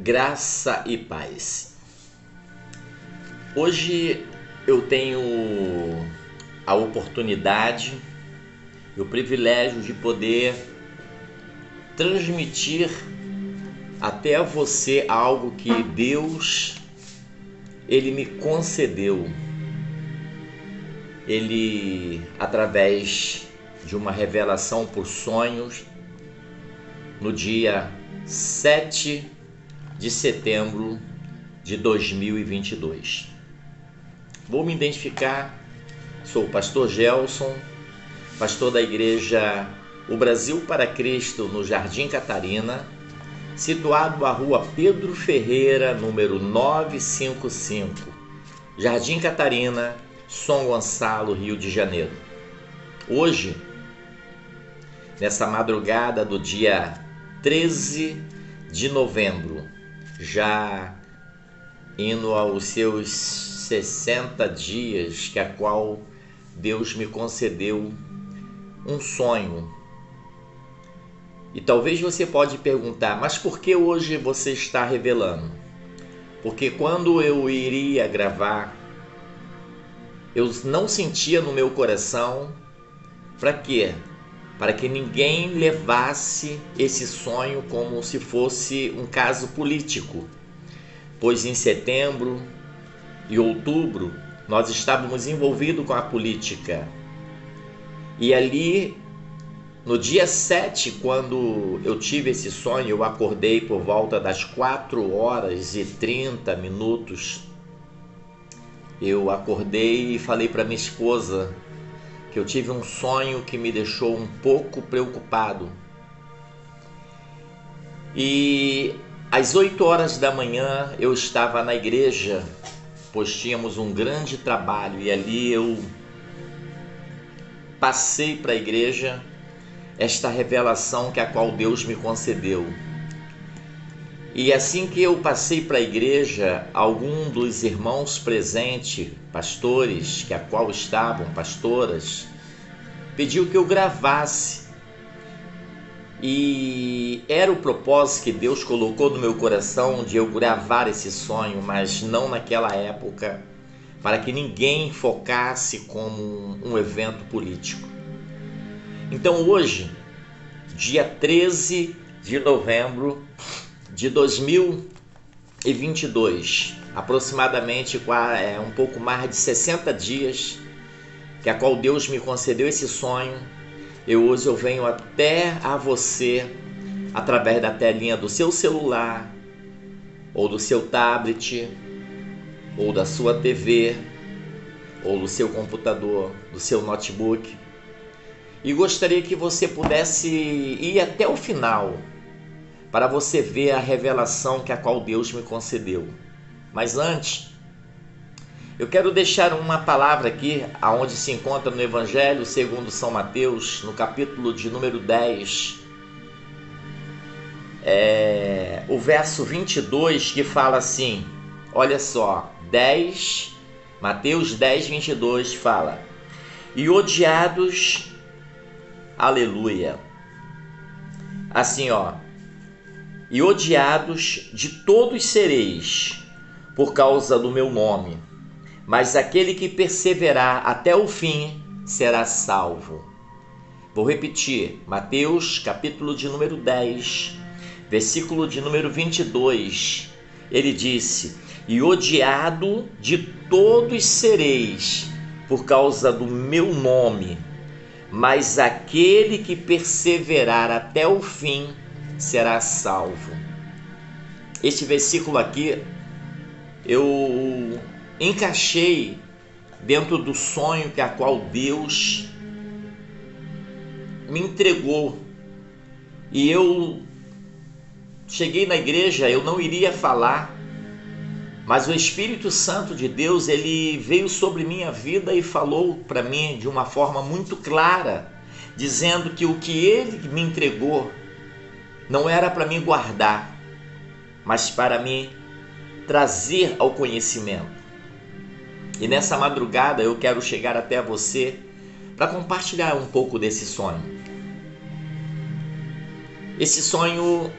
Graça e paz. Hoje eu tenho a oportunidade e o privilégio de poder transmitir até a você algo que Deus ele me concedeu. Ele, através de uma revelação por sonhos, no dia 7 de setembro de 2022. Vou me identificar, sou o pastor Gelson, pastor da igreja O Brasil para Cristo, no Jardim Catarina, situado à rua Pedro Ferreira, número 955, Jardim Catarina, São Gonçalo, Rio de Janeiro. Hoje, nessa madrugada do dia 13 de novembro, já indo aos seus 60 dias, que a qual Deus me concedeu um sonho. E talvez você pode perguntar, mas por que hoje você está revelando? Porque quando eu iria gravar, eu não sentia no meu coração. Para quê? Para que ninguém levasse esse sonho como se fosse um caso político, pois em setembro e outubro nós estávamos envolvidos com a política. E ali, no dia 7, quando eu tive esse sonho, eu acordei por volta das 4h30. Eu acordei e falei para minha esposa que eu tive um sonho que me deixou um pouco preocupado. E às 8h da manhã eu estava na igreja, pois tínhamos um grande trabalho, e ali eu passei para a igreja esta revelação que a qual Deus me concedeu. E assim que eu passei para a igreja, algum dos irmãos presentes, pastores, que a qual estavam, pastoras, pediu que eu gravasse. E era o propósito que Deus colocou no meu coração de eu gravar esse sonho, mas não naquela época, para que ninguém focasse como um evento político. Então hoje, dia 13 de novembro de 2022, aproximadamente um pouco mais de 60 dias, que a qual Deus me concedeu esse sonho, hoje eu venho até a você através da telinha do seu celular, ou do seu tablet, ou da sua TV, ou do seu computador, do seu notebook, e gostaria que você pudesse ir até o final, para você ver a revelação que a qual Deus me concedeu. Mas antes, eu quero deixar uma palavra aqui, aonde se encontra no Evangelho segundo São Mateus, no capítulo de número 10, o verso 22, que fala assim, olha só, Mateus 10, 22 fala, e odiados, aleluia, assim e odiados de todos sereis, por causa do meu nome, mas aquele que perseverar até o fim será salvo. Vou repetir, Mateus capítulo de número 10, versículo de número 22, ele disse, e odiado de todos sereis, por causa do meu nome, mas aquele que perseverar até o fim será salvo. Este versículo aqui eu encaixei dentro do sonho que a qual Deus me entregou. E eu cheguei na igreja, eu não iria falar, mas o Espírito Santo de Deus, ele veio sobre minha vida e falou para mim de uma forma muito clara, dizendo que o que ele me entregou não era para mim guardar, mas para mim trazer ao conhecimento. E nessa madrugada eu quero chegar até você para compartilhar um pouco desse sonho. Esse sonho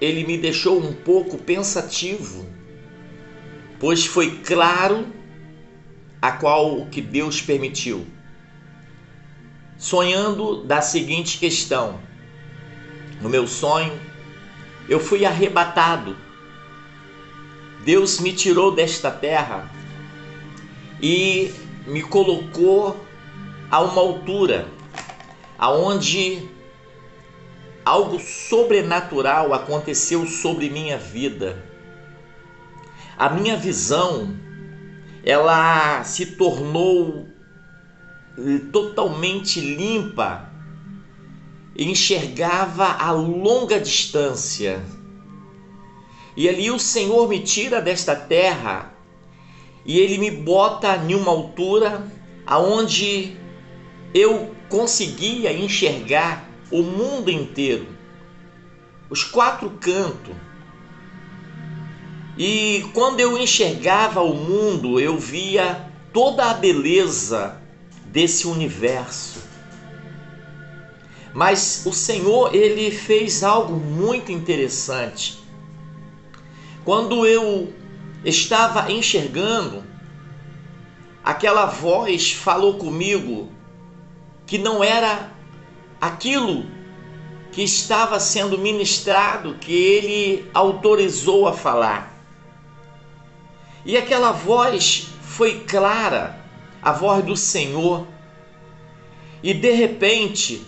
ele me deixou um pouco pensativo, pois foi claro a qual o que Deus permitiu. Sonhando da seguinte questão: no meu sonho, eu fui arrebatado. Deus me tirou desta terra e me colocou a uma altura aonde algo sobrenatural aconteceu sobre minha vida. A minha visão, ela se tornou totalmente limpa, enxergava a longa distância. E ali o Senhor me tira desta terra e Ele me bota em uma altura aonde eu conseguia enxergar o mundo inteiro, os quatro cantos. E quando eu enxergava o mundo, eu via toda a beleza desse universo. Mas o Senhor, Ele fez algo muito interessante. Quando eu estava enxergando, aquela voz falou comigo que não era aquilo que estava sendo ministrado, que Ele autorizou a falar. E aquela voz foi clara, a voz do Senhor. E de repente,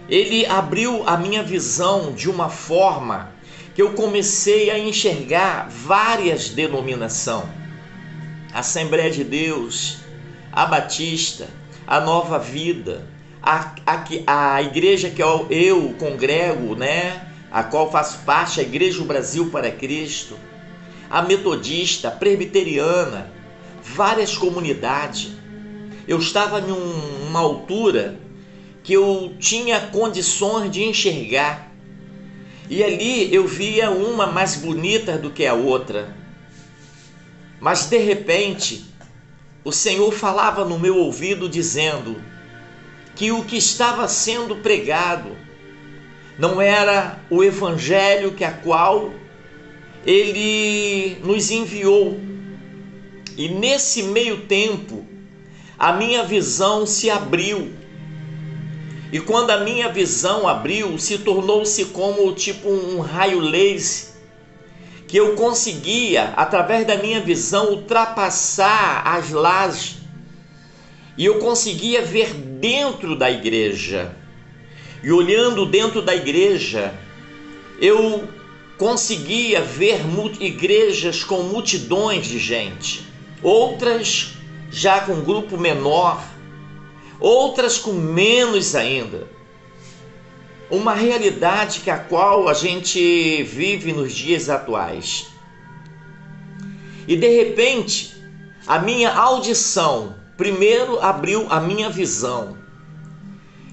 Ele abriu a minha visão de uma forma que eu comecei a enxergar várias denominações. Assembleia de Deus, a Batista, a Nova Vida, a igreja que eu congrego, a qual faço parte, a Igreja Brasil para Cristo, a Metodista, a Presbiteriana, várias comunidades. Eu estava em uma altura que eu tinha condições de enxergar. E ali eu via uma mais bonita do que a outra. Mas de repente, o Senhor falava no meu ouvido dizendo que o que estava sendo pregado não era o evangelho que a qual Ele nos enviou. E nesse meio tempo, a minha visão se abriu. E quando a minha visão abriu, se tornou-se como tipo um raio laser, que eu conseguia, através da minha visão, ultrapassar as lajes. E eu conseguia ver dentro da igreja. E olhando dentro da igreja, eu conseguia ver igrejas com multidões de gente. Outras já com grupo menor, outras com menos ainda. Uma realidade que a qual a gente vive nos dias atuais. E de repente, a minha audição primeiro abriu a minha visão.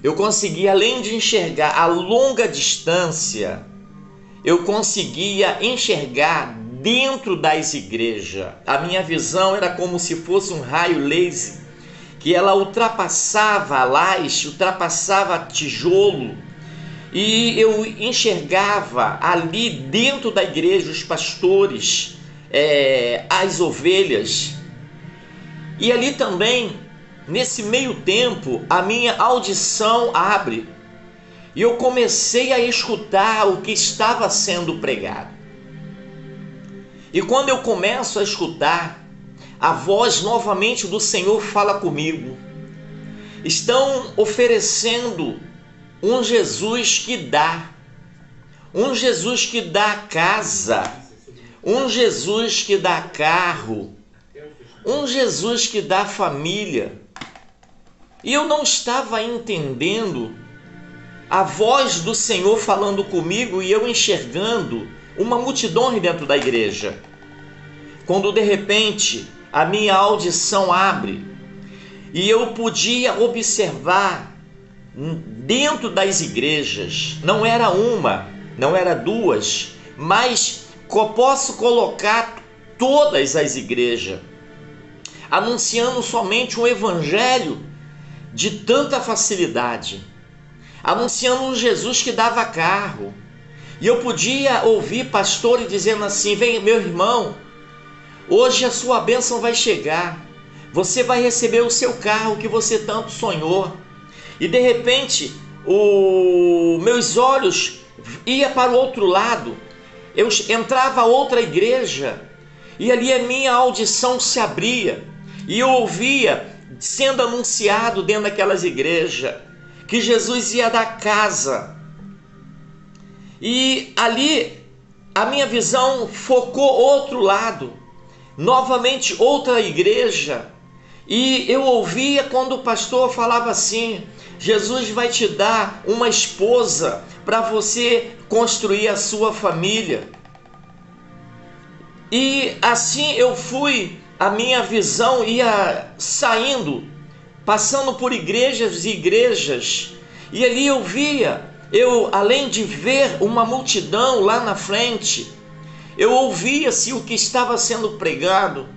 Eu consegui, além de enxergar a longa distância, eu conseguia enxergar dentro das igrejas. A minha visão era como se fosse um raio laser, que ela ultrapassava a laje, ultrapassava tijolo, e eu enxergava ali dentro da igreja os pastores, as ovelhas. E ali também, nesse meio tempo, a minha audição abre e eu comecei a escutar o que estava sendo pregado. E quando eu começo a escutar, a voz novamente do Senhor fala comigo. Estão oferecendo um Jesus que dá, um Jesus que dá casa, um Jesus que dá carro, um Jesus que dá família. E eu não estava entendendo a voz do Senhor falando comigo e eu enxergando uma multidão dentro da igreja. Quando de repente a minha audição abre e eu podia observar dentro das igrejas, não era uma, não era duas, mas posso colocar todas as igrejas, anunciando somente um evangelho de tanta facilidade, anunciando um Jesus que dava carro, E eu podia ouvir pastores dizendo assim: vem, meu irmão, hoje a sua bênção vai chegar. Você vai receber o seu carro que você tanto sonhou. E de repente, meus olhos iam para o outro lado. Eu entrava a outra igreja e ali a minha audição se abria. E eu ouvia sendo anunciado dentro daquelas igrejas que Jesus ia dar casa. E ali a minha visão focou outro lado, novamente outra igreja. E eu ouvia quando o pastor falava assim: Jesus vai te dar uma esposa para você construir a sua família. E assim eu fui, a minha visão ia saindo, passando por igrejas e igrejas. E ali eu via, além de ver uma multidão lá na frente, eu ouvia-se o que estava sendo pregando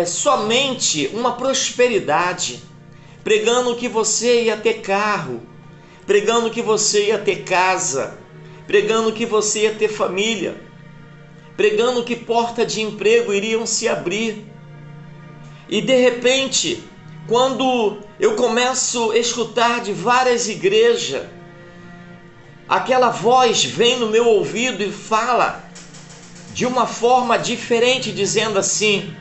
somente uma prosperidade, pregando que você ia ter carro, pregando que você ia ter casa, pregando que você ia ter família, pregando que porta de emprego iriam se abrir. E de repente, quando eu começo a escutar de várias igrejas, aquela voz vem no meu ouvido e fala de uma forma diferente, dizendo assim: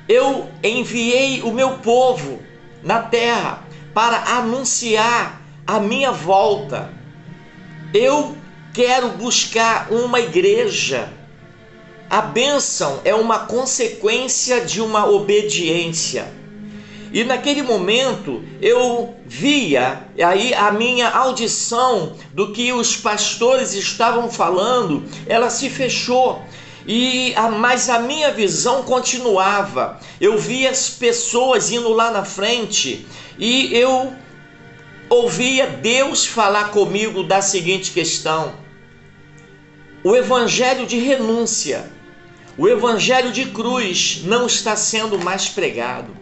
eu enviei o meu povo na terra para anunciar a minha volta. Eu quero buscar uma igreja. A bênção é uma consequência de uma obediência. E naquele momento eu via, aí a minha audição do que os pastores estavam falando, ela se fechou. Mas a minha visão continuava. Eu via as pessoas indo lá na frente e eu ouvia Deus falar comigo da seguinte questão: o evangelho de renúncia, o evangelho de cruz não está sendo mais pregado.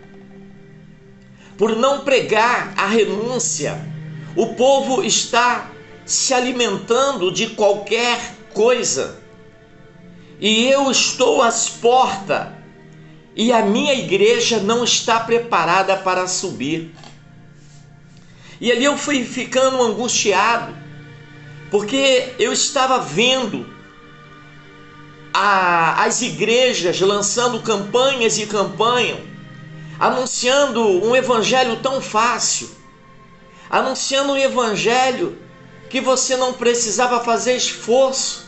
Por não pregar a renúncia, o povo está se alimentando de qualquer coisa. E eu estou às portas e a minha igreja não está preparada para subir. E ali eu fui ficando angustiado, porque eu estava vendo as igrejas lançando campanhas e campanhas, anunciando um evangelho tão fácil, anunciando um evangelho que você não precisava fazer esforço,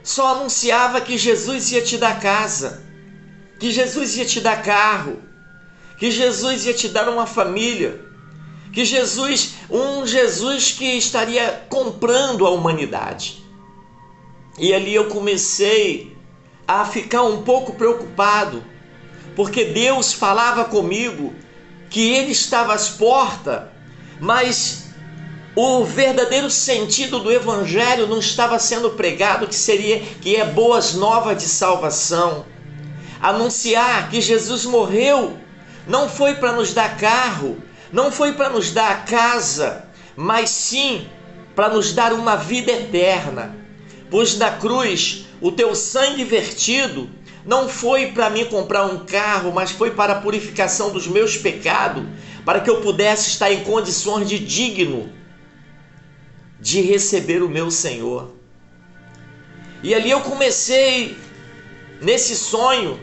só anunciava que Jesus ia te dar casa, que Jesus ia te dar carro, que Jesus ia te dar uma família, que um Jesus que estaria comprando a humanidade. E ali eu comecei a ficar um pouco preocupado, porque Deus falava comigo que Ele estava às portas, mas o verdadeiro sentido do Evangelho não estava sendo pregado, que é boas novas de salvação. Anunciar que Jesus morreu não foi para nos dar carro, não foi para nos dar casa, mas sim para nos dar uma vida eterna. Pois na cruz, o teu sangue vertido não foi para mim comprar um carro, mas foi para a purificação dos meus pecados, para que eu pudesse estar em condições de digno de receber o meu Senhor. E ali eu comecei, nesse sonho,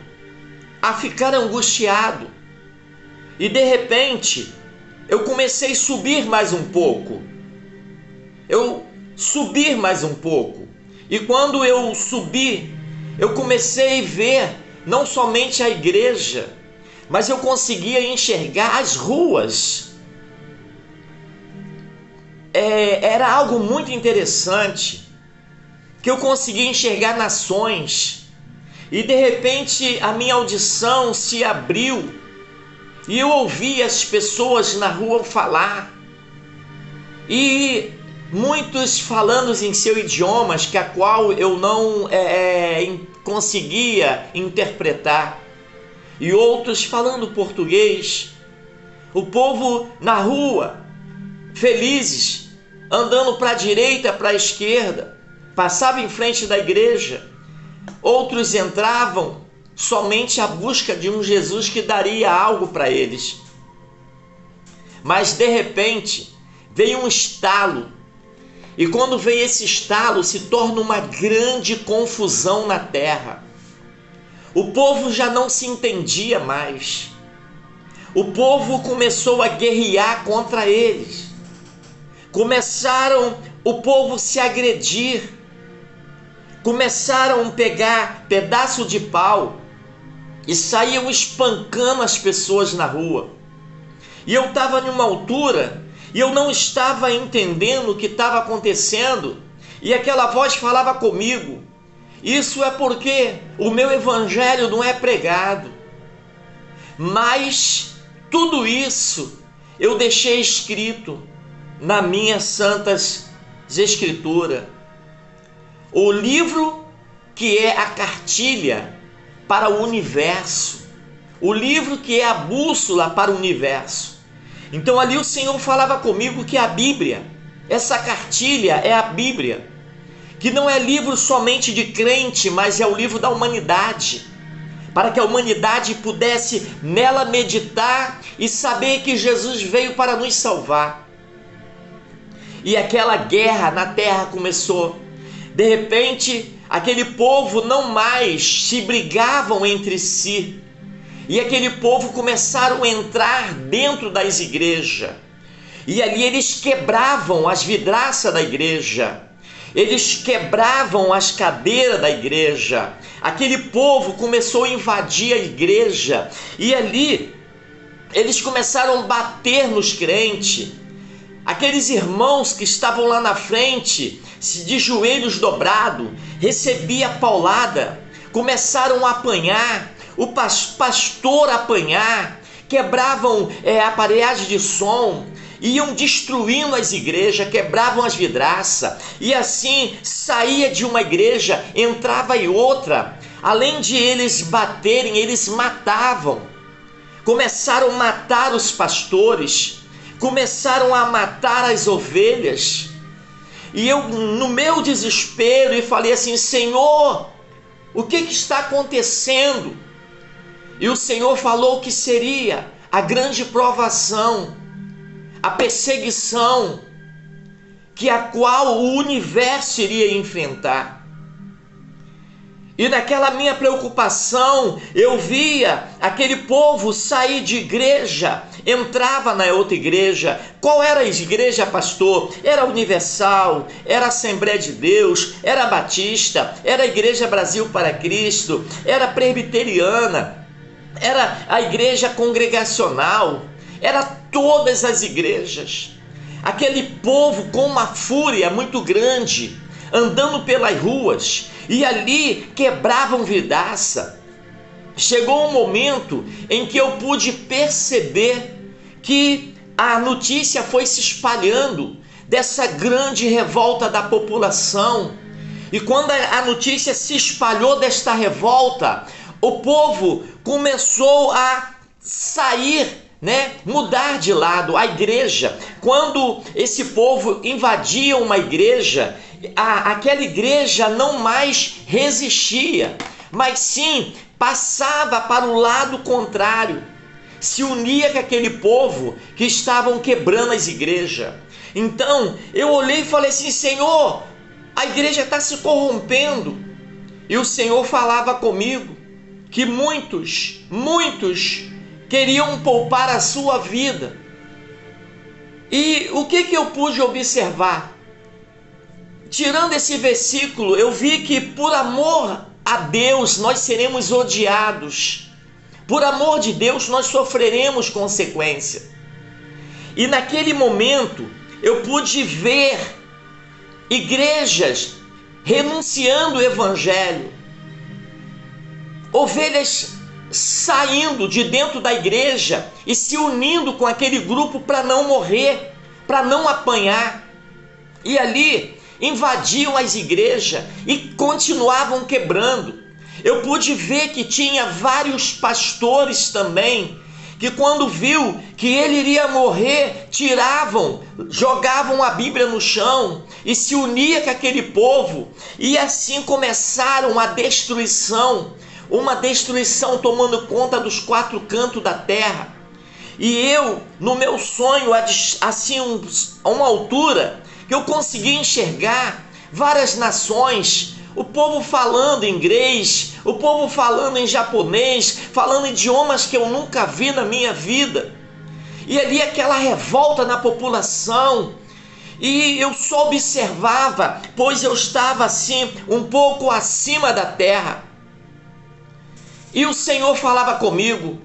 a ficar angustiado. E de repente, eu comecei a subir mais um pouco. E quando eu subi, eu comecei a ver não somente a igreja, mas eu conseguia enxergar as ruas. Era algo muito interessante, que eu conseguia enxergar nações. E de repente a minha audição se abriu e eu ouvi as pessoas na rua falar. E muitos falando em seu idiomas, que a qual eu não conseguia interpretar, e outros falando português. O povo na rua, felizes, andando para a direita, para a esquerda, passavam em frente da igreja. Outros entravam somente à busca de um Jesus que daria algo para eles. Mas de repente veio um estalo, e quando veio esse estalo, se torna uma grande confusão na terra. O povo já não se entendia mais. O povo começou a guerrear contra eles. Começaram o povo se agredir. Começaram a pegar pedaço de pau e saíam espancando as pessoas na rua. E eu estava numa altura e eu não estava entendendo o que estava acontecendo. E aquela voz falava comigo: isso é porque o meu evangelho não é pregado. Mas tudo isso eu deixei escrito na minha Santas Escritura. O livro que é a cartilha para o universo. O livro que é a bússola para o universo. Então ali o Senhor falava comigo que a Bíblia, essa cartilha é a Bíblia, que não é livro somente de crente, mas é o livro da humanidade, para que a humanidade pudesse nela meditar e saber que Jesus veio para nos salvar. E aquela guerra na terra começou. De repente, aquele povo não mais se brigavam entre si, e aquele povo começaram a entrar dentro das igrejas, e ali eles quebravam as vidraças da igreja, eles quebravam as cadeiras da igreja. Aquele povo começou a invadir a igreja, e ali eles começaram a bater nos crentes. Aqueles irmãos que estavam lá na frente, de joelhos dobrados, recebia paulada, começaram a apanhar, o pastor apanhar, quebravam aparelhagem de som, iam destruindo as igrejas, quebravam as vidraças, e assim saía de uma igreja, entrava em outra. Além de eles baterem, eles matavam. Começaram a matar os pastores, começaram a matar as ovelhas. E eu, no meu desespero, falei assim: Senhor, o que está acontecendo? E o Senhor falou que seria a grande provação, a perseguição, que a qual o universo iria enfrentar. E naquela minha preocupação, eu via aquele povo sair de igreja, entrava na outra igreja. Qual era a igreja, pastor? Era Universal, era Assembleia de Deus, era Batista, era a Igreja Brasil para Cristo, era Presbiteriana, era a igreja congregacional, era todas as igrejas. Aquele povo com uma fúria muito grande, andando pelas ruas, e ali quebravam vidraça. Chegou um momento em que eu pude perceber que a notícia foi se espalhando dessa grande revolta da população. E quando a notícia se espalhou desta revolta, o povo começou a sair, mudar de lado. A igreja, quando esse povo invadia uma igreja, aquela igreja não mais resistia, mas sim passava para o lado contrário, se unia com aquele povo que estavam quebrando as igrejas. Então eu olhei e falei assim: Senhor, a igreja está se corrompendo. E o Senhor falava comigo que muitos queriam poupar a sua vida. E o que eu pude observar? Tirando esse versículo, eu vi que por amor a Deus nós seremos odiados. Por amor de Deus nós sofreremos consequência. E naquele momento eu pude ver igrejas renunciando o evangelho, ovelhas saindo de dentro da igreja e se unindo com aquele grupo para não morrer, para não apanhar. E ali invadiam as igrejas e continuavam quebrando. Eu pude ver que tinha vários pastores também que que quando viu que ele iria morrer, jogavam a Bíblia no chão e se unia com aquele povo, e assim começaram a destruição, uma destruição tomando conta dos 4 cantos da terra. E eu, no meu sonho, assim, a uma altura, que eu consegui enxergar várias nações, o povo falando inglês, o povo falando em japonês, falando idiomas que eu nunca vi na minha vida. E ali aquela revolta na população. E eu só observava, pois eu estava assim, um pouco acima da terra. E o Senhor falava comigo: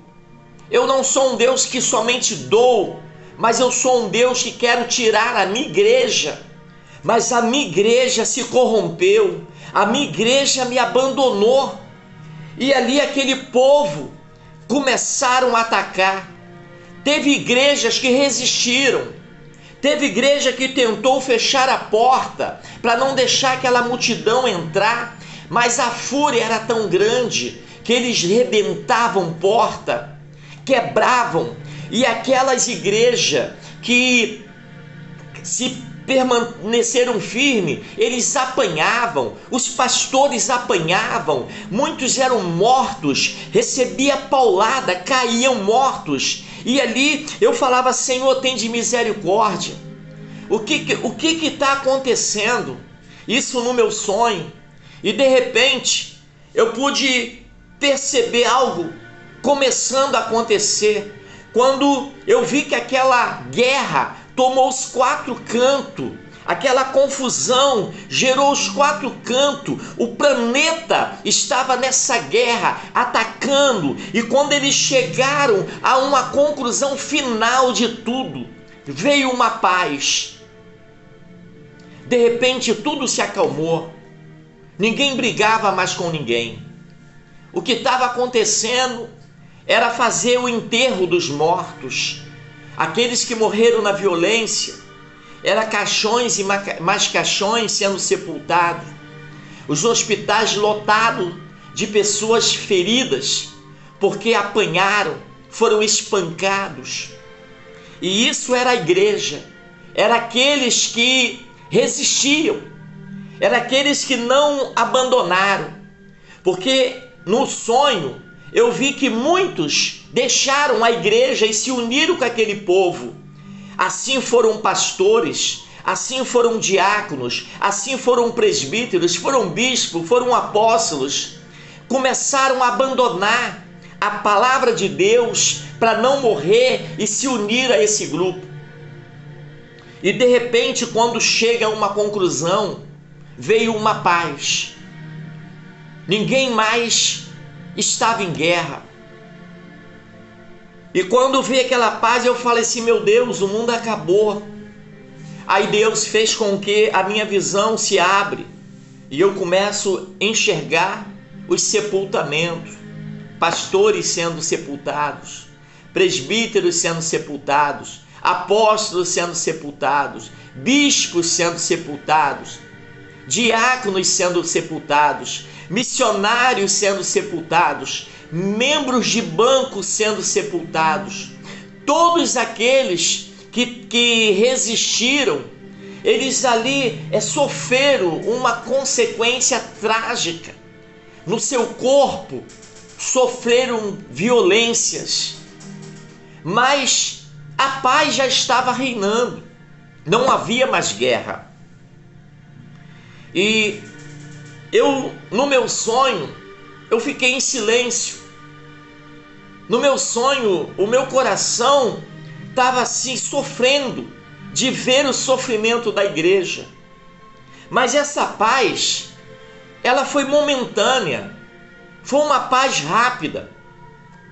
eu não sou um Deus que somente dou, mas eu sou um Deus que quero tirar a minha igreja. Mas a minha igreja se corrompeu, a minha igreja me abandonou. E ali aquele povo começaram a atacar. Teve igrejas que resistiram, teve igreja que tentou fechar a porta para não deixar aquela multidão entrar, mas a fúria era tão grande que eles rebentavam porta, quebravam, e aquelas igrejas que se permaneceram firmes, eles apanhavam, os pastores apanhavam, muitos eram mortos, recebia paulada, caíam mortos. E ali eu falava: Senhor, tem de misericórdia. O que está acontecendo? Isso no meu sonho. E de repente eu pude perceber algo começando a acontecer, quando eu vi que aquela guerra tomou os 4 cantos, aquela confusão gerou os 4 cantos, o planeta estava nessa guerra, atacando, e quando eles chegaram a uma conclusão final de tudo, veio uma paz. De repente tudo se acalmou, ninguém brigava mais com ninguém. O que estava acontecendo era fazer o enterro dos mortos. Aqueles que morreram na violência, era caixões e mais caixões sendo sepultados. Os hospitais lotados de pessoas feridas, porque apanharam, foram espancados. E isso era a igreja, era aqueles que resistiam, era aqueles que não abandonaram. Porque no sonho eu vi que muitos deixaram a igreja e se uniram com aquele povo. Assim foram pastores, assim foram diáconos, assim foram presbíteros, foram bispos, foram apóstolos. Começaram a abandonar a palavra de Deus para não morrer e se unir a esse grupo. E de repente, quando chega a uma conclusão, veio uma paz. Ninguém mais estava em guerra. E quando vi aquela paz, eu falei assim: meu Deus, o mundo acabou. Aí Deus fez com que a minha visão se abre e eu começo a enxergar os sepultamentos, pastores sendo sepultados, presbíteros sendo sepultados, apóstolos sendo sepultados, bispos sendo sepultados, diáconos sendo sepultados, missionários sendo sepultados, membros de banco sendo sepultados. Todos aqueles que resistiram, eles ali sofreram uma consequência trágica. No seu corpo sofreram violências, mas a paz já estava reinando, não havia mais guerra. E eu, no meu sonho, eu fiquei em silêncio. No meu sonho, o meu coração estava assim sofrendo de ver o sofrimento da igreja. Mas essa paz, ela foi momentânea, foi uma paz rápida,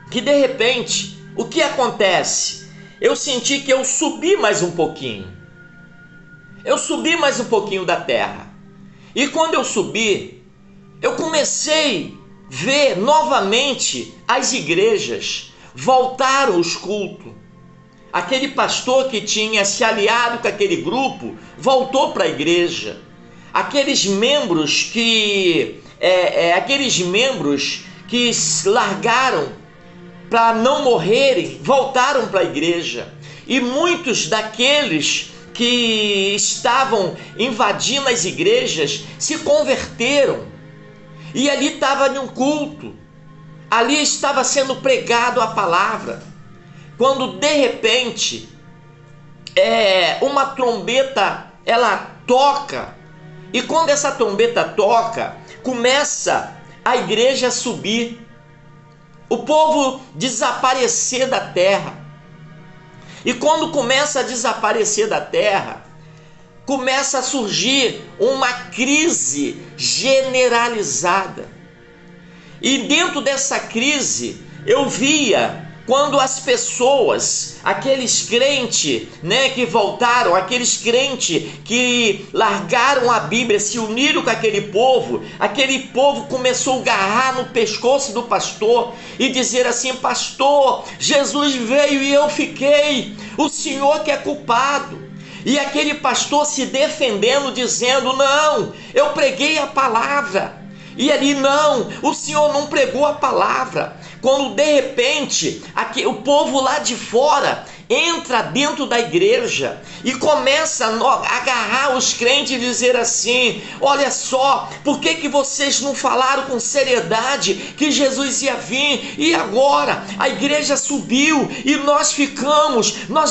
que de repente, o que acontece? Eu senti que eu subi mais um pouquinho. Eu subi mais um pouquinho da terra. E quando eu subi, eu comecei a ver novamente as igrejas, voltaram os cultos. Aquele pastor que tinha se aliado com aquele grupo, voltou para a igreja. Aqueles membros que largaram para não morrerem, voltaram para a igreja. E muitos daqueles que estavam invadindo as igrejas se converteram. E ali estava em um culto, ali estava sendo pregado a palavra, quando de repente uma trombeta ela toca, e quando essa trombeta toca, começa a igreja a subir, o povo desaparecer da terra. E quando começa a desaparecer da terra, começa a surgir uma crise generalizada. E dentro dessa crise, eu via quando as pessoas, aqueles crentes, que voltaram, aqueles crentes que largaram a Bíblia, se uniram com aquele povo começou a agarrar no pescoço do pastor e dizer assim: pastor, Jesus veio e eu fiquei, o senhor que é culpado. E aquele pastor se defendendo, dizendo: não, eu preguei a palavra. E ali: não, o senhor não pregou a palavra. Quando de repente o povo lá de fora entra dentro da igreja e começa a agarrar os crentes e dizer assim: olha só, por que vocês não falaram com seriedade que Jesus ia vir? E agora a igreja subiu e nós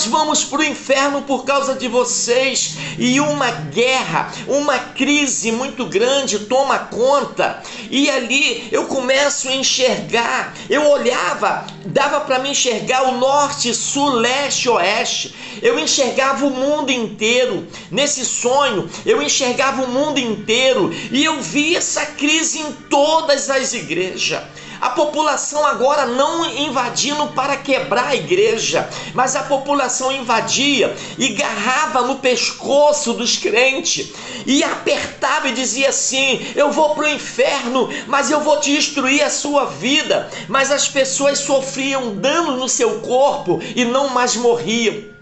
vamos para o inferno por causa de vocês. E uma guerra, uma crise muito grande toma conta. E ali eu começo a enxergar, eu olhava, dava para me enxergar o norte, sul, leste, oeste. Eu enxergava o mundo inteiro. Nesse sonho eu enxergava o mundo inteiro e eu via essa crise em todas as igrejas. A população agora não invadindo para quebrar a igreja, mas a população invadia e agarrava no pescoço dos crentes e apertava e dizia assim: eu vou para o inferno, mas eu vou destruir a sua vida. Mas as pessoas sofriam dano no seu corpo e não mais morriam.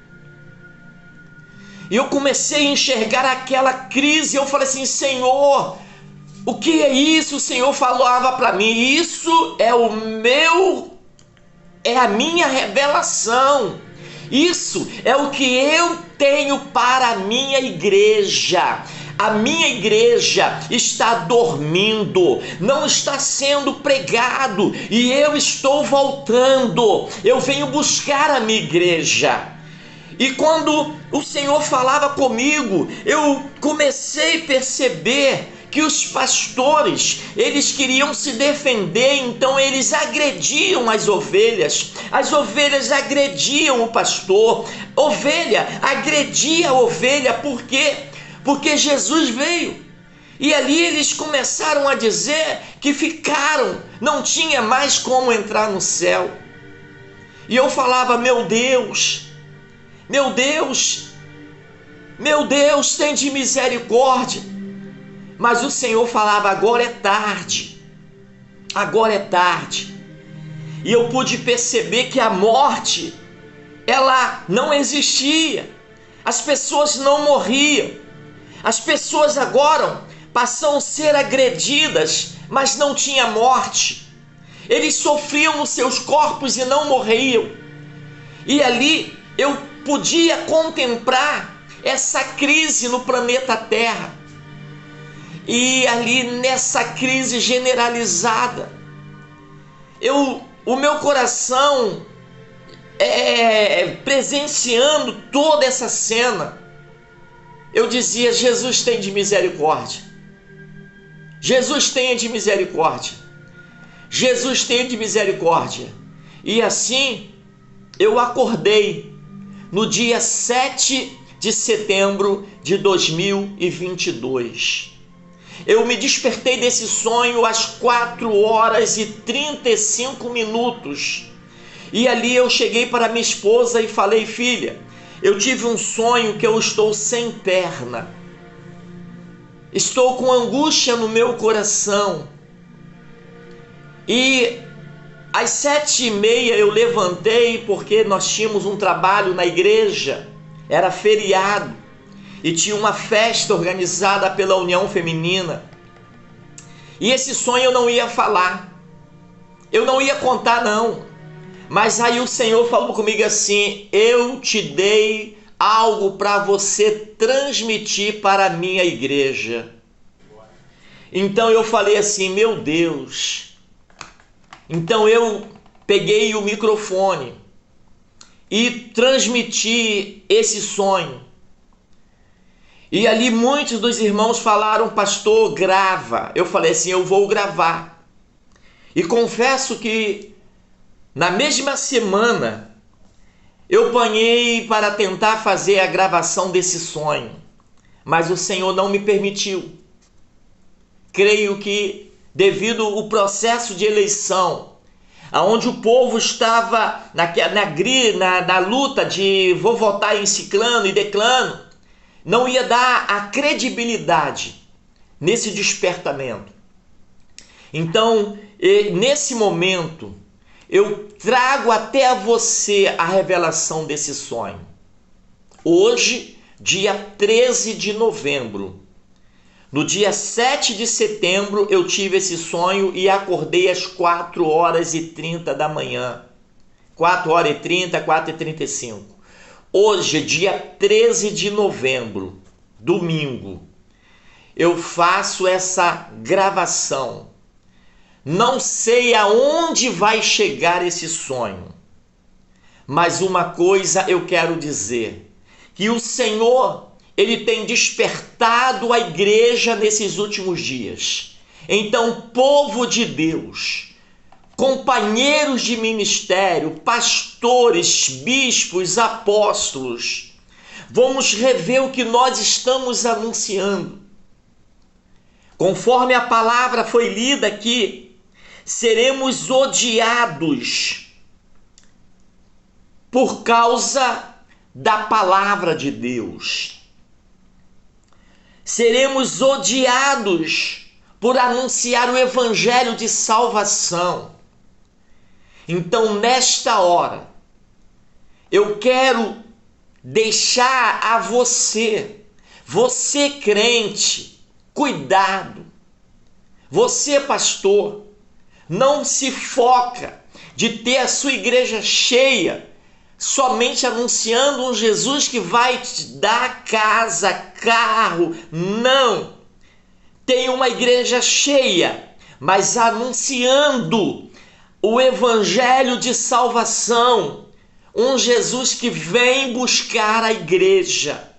E eu comecei a enxergar aquela crise. Eu falei assim: Senhor, o que é isso? O Senhor falava para mim: isso é a minha revelação. Isso é o que eu tenho para a minha igreja. A minha igreja está dormindo, não está sendo pregado, e eu estou voltando. Eu venho buscar a minha igreja. E quando o Senhor falava comigo, eu comecei a perceber que os pastores, eles queriam se defender, então eles agrediam as ovelhas agrediam o pastor, ovelha agredia a ovelha. Por quê? Porque Jesus veio. E ali eles começaram a dizer que não tinha mais como entrar no céu. E eu falava: meu Deus, tem de misericórdia. Mas o Senhor falava: agora é tarde. E eu pude perceber que a morte, ela não existia. As pessoas não morriam. As pessoas agora passam a ser agredidas, mas não tinha morte. Eles sofriam nos seus corpos e não morriam. E ali eu podia contemplar essa crise no planeta Terra. E ali nessa crise generalizada, o meu coração presenciando toda essa cena, eu dizia: Jesus tem de misericórdia. Jesus tenha de misericórdia. Jesus tenha de misericórdia. E assim eu acordei no dia 7 de setembro de 2022. Eu me despertei desse sonho às 4h35. E ali eu cheguei para minha esposa e falei: filha, eu tive um sonho que eu estou sem perna. Estou com angústia no meu coração. E às 7h30 eu levantei, porque nós tínhamos um trabalho na igreja. Era feriado. E tinha uma festa organizada pela União Feminina. E esse sonho eu não ia falar. Eu não ia contar, não. Mas aí o Senhor falou comigo assim: eu te dei algo para você transmitir para a minha igreja. Então eu falei assim: meu Deus. Então eu peguei o microfone e transmiti esse sonho. E ali muitos dos irmãos falaram: pastor, grava. Eu falei assim: eu vou gravar. E confesso que na mesma semana eu panhei para tentar fazer a gravação desse sonho, mas o Senhor não me permitiu. Creio que devido ao processo de eleição, onde o povo estava na luta de vou votar em ciclano e declano, não ia dar a credibilidade nesse despertamento. Então, nesse momento, eu trago até a você a revelação desse sonho. Hoje, dia 13 de novembro, no dia 7 de setembro, eu tive esse sonho e acordei às 4h30 da manhã. 4h30, 4h35. Hoje, dia 13 de novembro, domingo, eu faço essa gravação. Não sei aonde vai chegar esse sonho, mas uma coisa eu quero dizer, que o Senhor, Ele tem despertado a igreja nesses últimos dias. Então, povo de Deus, companheiros de ministério, pastores, bispos, apóstolos, vamos rever o que nós estamos anunciando. Conforme a palavra foi lida aqui, seremos odiados por causa da palavra de Deus. Seremos odiados por anunciar o evangelho de salvação. Então, nesta hora, eu quero deixar a você crente, cuidado. Você, pastor, não se foca de ter a sua igreja cheia, somente anunciando um Jesus que vai te dar casa, carro. Não! Tem uma igreja cheia, mas anunciando o evangelho de salvação, um Jesus que vem buscar a igreja.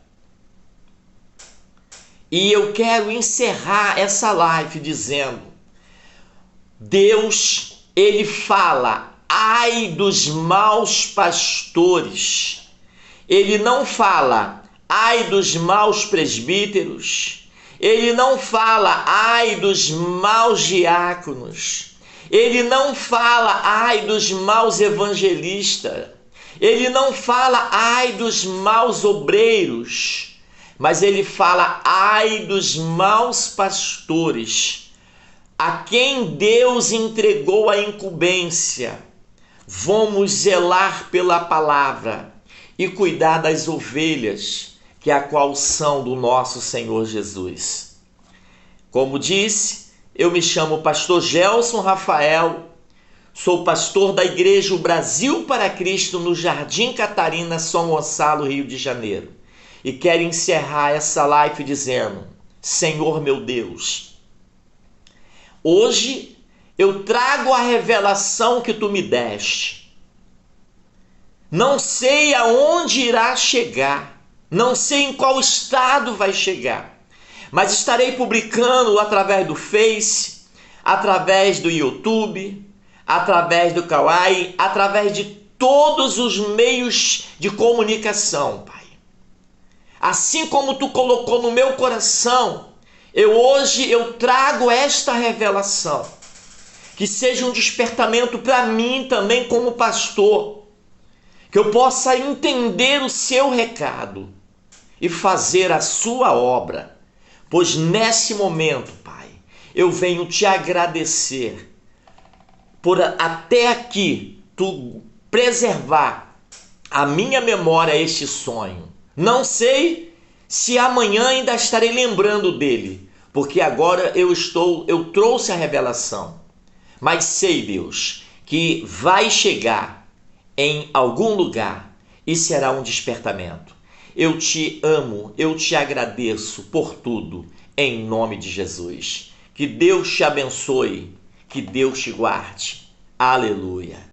E eu quero encerrar essa live dizendo: Deus, Ele fala, ai dos maus pastores. Ele não fala, ai dos maus presbíteros. Ele não fala, ai dos maus diáconos. Ele não fala, ai dos maus evangelistas. Ele não fala, ai dos maus obreiros. Mas ele fala, ai dos maus pastores, a quem Deus entregou a incumbência. Vamos zelar pela palavra e cuidar das ovelhas, que a qual são do nosso Senhor Jesus. Como disse, eu me chamo pastor Gelson Rafael, sou pastor da igreja O Brasil para Cristo no Jardim Catarina, São Gonçalo, Rio de Janeiro. E quero encerrar essa live dizendo: Senhor meu Deus, hoje eu trago a revelação que tu me deste. Não sei aonde irá chegar, não sei em qual estado vai chegar, mas estarei publicando através do Face, através do YouTube, através do Kawaii, através de todos os meios de comunicação, Pai. Assim como tu colocou no meu coração, hoje eu trago esta revelação. Que seja um despertamento para mim também como pastor. Que eu possa entender o seu recado e fazer a sua obra. Pois nesse momento, Pai, eu venho te agradecer por até aqui tu preservar a minha memória este sonho. Não sei se amanhã ainda estarei lembrando dele, porque agora eu trouxe a revelação. Mas sei, Deus, que vai chegar em algum lugar e será um despertamento. Eu te amo, eu te agradeço por tudo, em nome de Jesus. Que Deus te abençoe, que Deus te guarde. Aleluia.